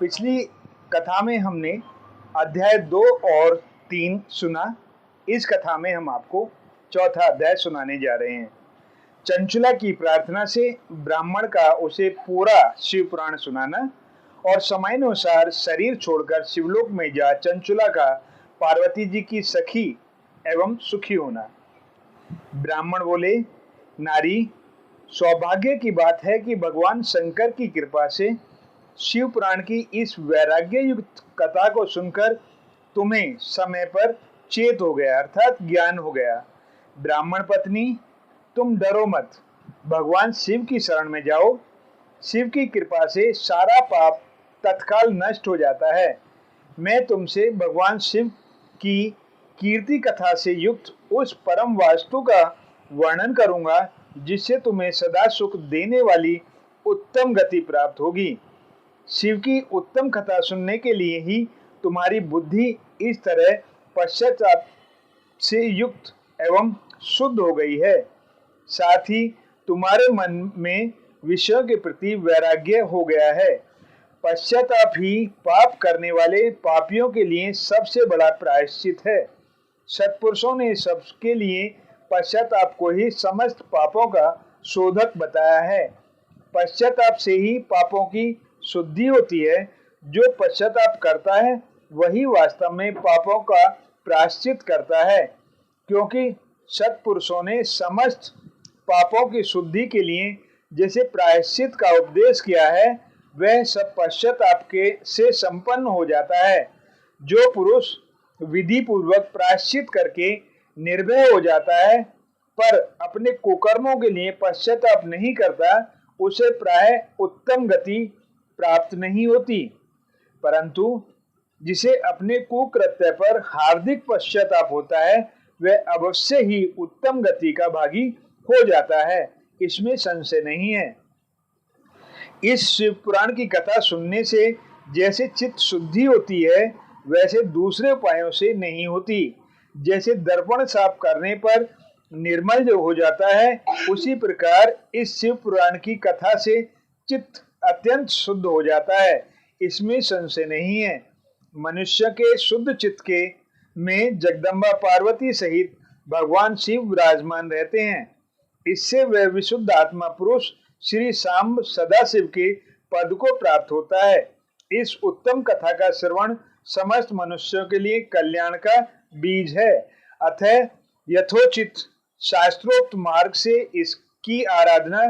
पिछली कथा में हमने अध्याय 2 और 3 सुना। इस कथा में हम आपको चौथा अध्याय सुनाने जा रहे हैं। चंचुला की प्रार्थना से ब्राह्मण का उसे पूरा शिव पुराण सुनाना और समयानुसार शरीर छोड़कर शिवलोक में जा चंचुला का पार्वती जी की सखी एवं सुखी होना। ब्राह्मण बोले, नारी, सौभाग्य की बात है कि भगवान शंकर की कृपा से शिव पुराण की इस वैराग्य युक्त कथा को सुनकर तुम्हें समय पर चेत हो गया, अर्थात ज्ञान हो गया। ब्राह्मण पत्नी, तुम डरो मत, भगवान शिव की शरण में जाओ। शिव की कृपा से सारा पाप तत्काल नष्ट हो जाता है। मैं तुमसे भगवान शिव की कीर्ति कथा से युक्त उस परम वास्तु का वर्णन करूंगा जिससे तुम्हें सदा सुख देने वाली उत्तम गति प्राप्त होगी। शिव की उत्तम कथा सुनने के लिए ही तुम्हारी बुद्धि इस तरह पश्चाताप से युक्त एवं शुद्ध हो गई है। साथ ही तुम्हारे मन में विषयों के प्रति वैराग्य हो गया है। पश्चाताप ही पाप करने वाले पापियों के लिए सबसे बड़ा प्रायश्चित है। सत्पुरुषों ने सबके लिए पश्चाताप को ही समस्त पापों का शोधक बताया है। पश्चाताप से ही पापों की शुद्धि होती है। जो पश्चाताप करता है वही वास्तव में पापों का प्रायश्चित करता है, क्योंकि सत्पुरुषों ने समस्त पापों की शुद्धि के लिए जैसे प्रायश्चित का उपदेश किया है वह सब पश्चाताप के से संपन्न हो जाता है। जो पुरुष विधि पूर्वक प्रायश्चित करके निर्भय हो जाता है पर अपने कुकर्मों के लिए पश्चाताप नहीं करता, उसे प्राय उत्तम गति प्राप्त नहीं होती। परंतु जिसे अपने कुकृत्य पर हार्दिक पश्चाताप होता है वह अवश्य ही उत्तम गति का भागी हो जाता है, इसमें संशय नहीं है। इस शिव पुराण की कथा सुनने से जैसे चित्त शुद्धि होती है वैसे दूसरे उपायों से नहीं होती। जैसे दर्पण साफ करने पर निर्मल जो हो जाता है, उसी प्रकार इस शिव पुराण की कथा से चित्त अत्यंत शुद्ध हो जाता है, इसमें संशय नहीं है। मनुष्य के शुद्ध चित्त के में जगदम्बा पार्वती सहित भगवान शिव विराजमान रहते हैं। इससे वह विशुद्ध आत्मा पुरुष श्री सांब सदाशिव के पद को प्राप्त होता है। इस उत्तम कथा का श्रवण समस्त मनुष्यों के लिए कल्याण का बीज है। अतः यथोचित शास्त्रोक्त मार्ग से इसकी आराधना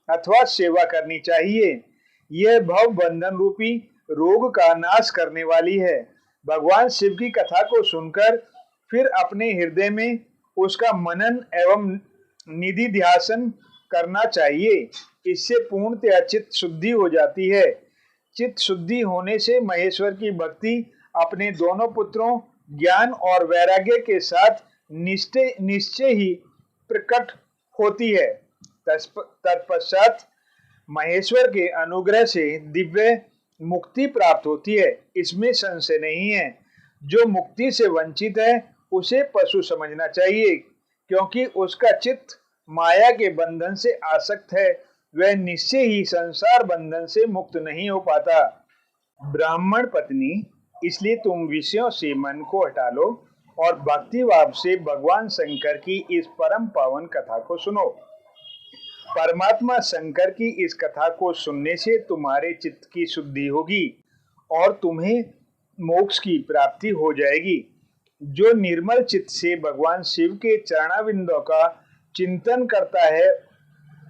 अथवा सेवा करनी चाहिए। यह भव बंधन रूपी रोग का नाश करने वाली है। भगवान शिव की कथा को सुनकर फिर अपने हृदय में उसका मनन एवं निधि ध्यासन करना चाहिए। इससे पूर्णतया चित्त शुद्धि हो जाती है। चित्त शुद्धि होने से महेश्वर की भक्ति अपने दोनों पुत्रों ज्ञान और वैराग्य के साथ निश्चय ही प्रकट होती है। तत्पश्चात महेश्वर के अनुग्रह से दिव्य मुक्ति प्राप्त होती है, इसमें संशय नहीं है। जो मुक्ति से वंचित है उसे पशु समझना चाहिए, क्योंकि उसका चित्त माया के बंधन से आसक्त है, वह निश्चय ही संसार बंधन से मुक्त नहीं हो पाता। ब्राह्मण पत्नी, इसलिए तुम विषयों से मन को हटा लो और भक्ति भाव से भगवान शंकर की इस परम पावन कथा को सुनो। परमात्मा शंकर की इस कथा को सुनने से तुम्हारे चित्त की शुद्धि होगी और तुम्हें मोक्ष की प्राप्ति हो जाएगी। जो निर्मल चित्त से भगवान शिव के चरणाविंदों का चिंतन करता है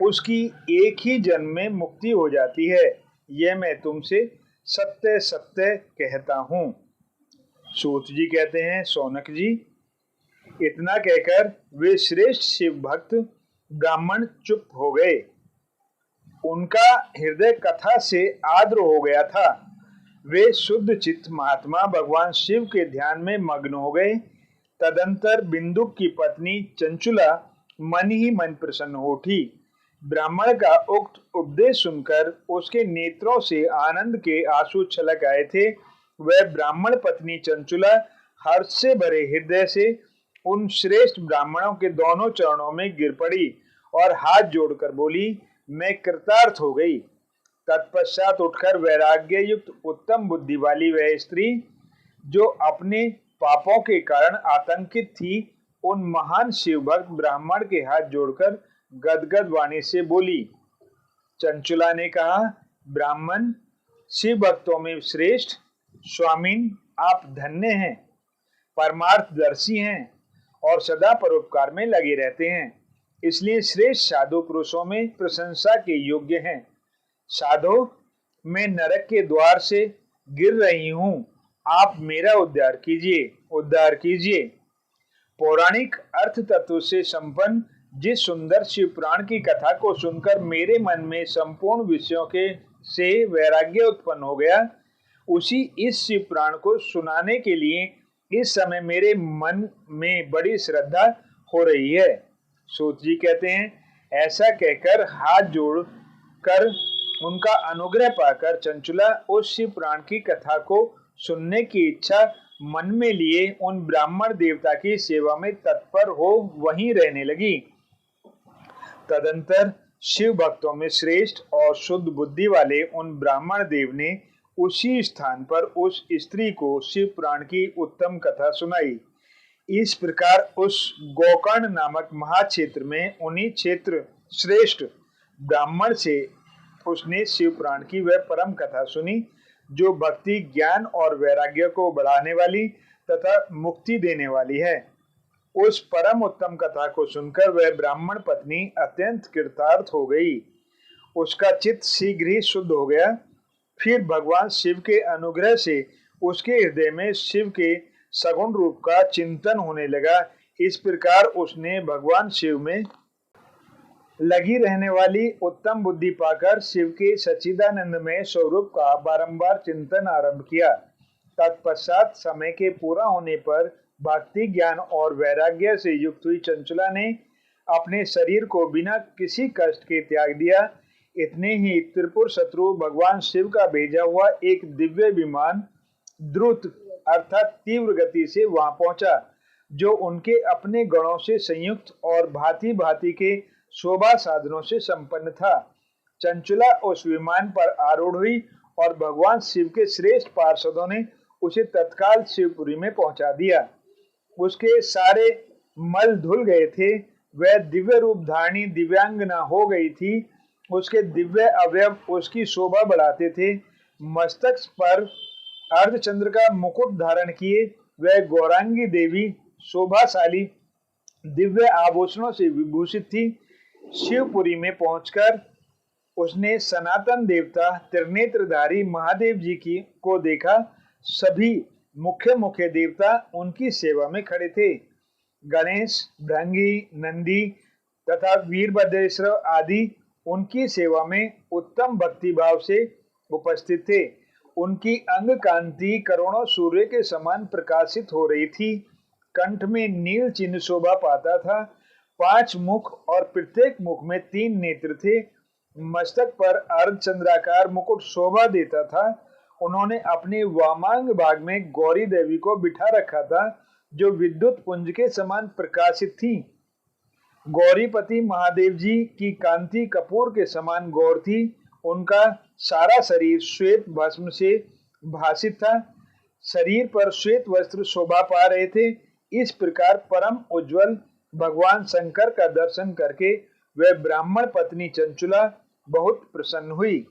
उसकी एक ही जन्म में मुक्ति हो जाती है। यह मैं तुमसे सत्य सत्य कहता हूँ। सूत जी कहते हैं, सौनक जी, इतना कहकर वे श्रेष्ठ शिव भक्त ब्राह्मण चुप हो गए। उनका हृदय कथा से आर्द्र हो गया था। वे शुद्ध चित्त महात्मा भगवान शिव के ध्यान में मग्न हो गए। तदंतर बिंदुक की पत्नी चंचुला मन ही मन प्रसन्न हो उठी। ब्राह्मण का उक्त उपदेश सुनकर उसके नेत्रों से आनंद के आंसू छलक आए थे। वह ब्राह्मण पत्नी चंचुला हर्ष से भरे हृदय से उन श्रेष्ठ ब्राह्मणों के दोनों चरणों में गिर पड़ी और हाथ जोड़कर बोली, मैं कृतार्थ हो गई। तत्पश्चात उठकर वैराग्य युक्त उत्तम बुद्धि वाली वह स्त्री जो अपने पापों के कारण आतंकित थी, उन महान शिव भक्त ब्राह्मण के हाथ जोड़कर गदगद वाणी से बोली। चंचुला ने कहा, ब्राह्मण शिव भक्तों में श्रेष्ठ स्वामीन, आप धन्य हैं, परमार्थदर्शी हैं और सदा परोपकार में लगे रहते हैं, इसलिए श्रेष्ठ साधु पुरुषों में प्रशंसा के योग्य हैं। साधो, मैं नरक के द्वार से गिर रही हूं, आप मेरा उद्धार कीजिए। पौराणिक अर्थ तत्व से संपन्न जिस सुंदर शिव पुराण की कथा को सुनकर मेरे मन में संपूर्ण विषयों के से वैराग्य उत्पन्न हो गया, उसी इस शिव पुराण को सुनाने के लिए इस समय मेरे मन में बड़ी श्रद्धा हो रही है। सूत जी कहते हैं, ऐसा कहकर हाथ जोड़ कर उनका अनुग्रह पाकर चंचुला उस शिव पुराण की कथा को सुनने की इच्छा मन में लिए उन ब्राह्मण देवता की सेवा में तत्पर हो वहीं रहने लगी। तदंतर शिव भक्तों में श्रेष्ठ और शुद्ध बुद्धि वाले उन ब्राह्मण देव ने उसी स्थान पर उस स्त्री को शिव पुराण की उत्तम कथा सुनाई। इस प्रकार उस गोकर्ण नामक महाक्षेत्र में उन्हीं क्षेत्र श्रेष्ठ ब्राह्मण से उसने शिव पुराण की वह परम कथा सुनी, जो भक्ति, ज्ञान और वैराग्य को बढ़ाने वाली तथा मुक्ति देने वाली है। उस परम उत्तम कथा को सुनकर वह ब्राह्मण पत्नी अत्यंत कृतार्थ हो गई। उसका चित्त शीघ्र ही शुद्ध हो गया। फिर भगवान शिव के अनुग्रह से उसके हृदय में शिव के सगुण रूप का चिंतन होने लगा। इस प्रकार उसने भगवान शिव में लगी रहने वाली उत्तम बुद्धि पाकर शिव के सच्चिदानंदमय स्वरूप का बारंबार चिंतन आरंभ किया। तत्पश्चात समय के पूरा होने पर भक्ति, ज्ञान और वैराग्य से युक्त हुई चंचुला ने अपने शरीर को बिना किसी कष्ट के त्याग दिया। इतने ही त्रिपुर शत्रु भगवान शिव का भेजा हुआ एक दिव्य विमान द्रुत अर्थात तीव्र गति से वहां पहुंचा, जो उनके अपने गणों से संयुक्त और भांति भांति के शोभा साधनों से संपन्न था। चंचुला उस विमान पर आरूढ़ हुई और भगवान शिव के श्रेष्ठ पार्षदों ने उसे तत्काल शिवपुरी में पहुंचा दिया। उसके सारे मल धुल गए थे, वह दिव्य रूप धारणी दिव्यांगना हो गई थी। उसके दिव्य अवयव उसकी शोभा बढ़ाते थे। मस्तक पर अर्धचंद्र का मुकुट धारण किए वह गौरांगी देवी शोभाशाली दिव्य आभूषणों से विभूषित थी। शिवपुरी में पहुंचकर उसने सनातन देवता त्रिनेत्रधारी महादेव जी की को देखा। सभी मुख्य मुख्य देवता उनकी सेवा में खड़े थे। गणेश, भृंगी, नंदी तथा वीरभद्रेश्वर आदि उनकी सेवा में उत्तम भक्ति भाव से उपस्थित थे। उनकी अंग कांति करोड़ों सूर्य के समान प्रकाशित हो रही थी। कंठ में नील चिन्ह शोभा पाता था। 5 मुख और प्रत्येक मुख में 3 नेत्र थे। मस्तक पर अर्धचंद्राकार मुकुट शोभा देता था। उन्होंने अपने वामांग भाग में गौरी देवी को बिठा रखा था, जो विद्युत पुंज के समान प्रकाशित थी। गौरीपति महादेव जी की कांति कपूर के समान गौर थी। उनका सारा शरीर श्वेत भस्म से भासित था। शरीर पर श्वेत वस्त्र शोभा पा रहे थे। इस प्रकार परम उज्जवल भगवान शंकर का दर्शन करके वह ब्राह्मण पत्नी चंचुला बहुत प्रसन्न हुई।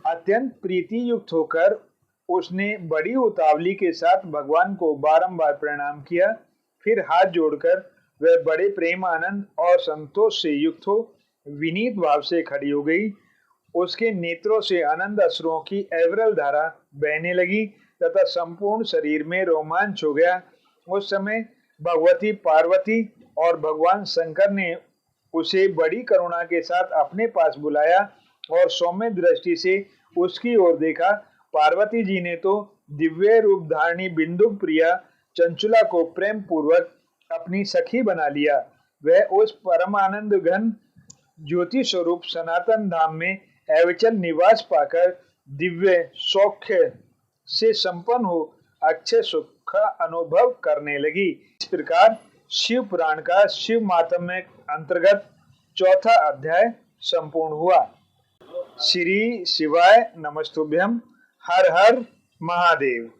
अत्यंत प्रीति युक्त होकर उसने बड़ी उतावली के साथ भगवान को बारंबार प्रणाम किया। फिर हाथ जोड़कर वह बड़े प्रेम, आनंद और संतोष से युक्त हो विनीत भाव से खड़ी हो गई। उसके नेत्रों से आनंद अश्रुओं की अविरल धारा बहने लगी तथा संपूर्ण शरीर में रोमांच हो गया। उस समय भगवती पार्वती और भगवान शंकर ने उसे बड़ी करुणा के साथ अपने पास बुलाया और सौम्य दृष्टि से उसकी ओर देखा। पार्वती जी ने तो दिव्य रूप धारणी बिंदु प्रिया चंचुला को प्रेम पूर्वक अपनी सखी बना लिया। वह उस परमानंद घन ज्योति स्वरूप सनातन धाम में अविचल निवास पाकर दिव्य सौख्य से संपन्न हो अक्षय सुख का अनुभव करने लगी। इस प्रकार शिव पुराण का शिव माहात्म्य अंतर्गत 4था अध्याय संपूर्ण हुआ। श्री शिवाय नमस्तुभ्यम। हर हर महादेव।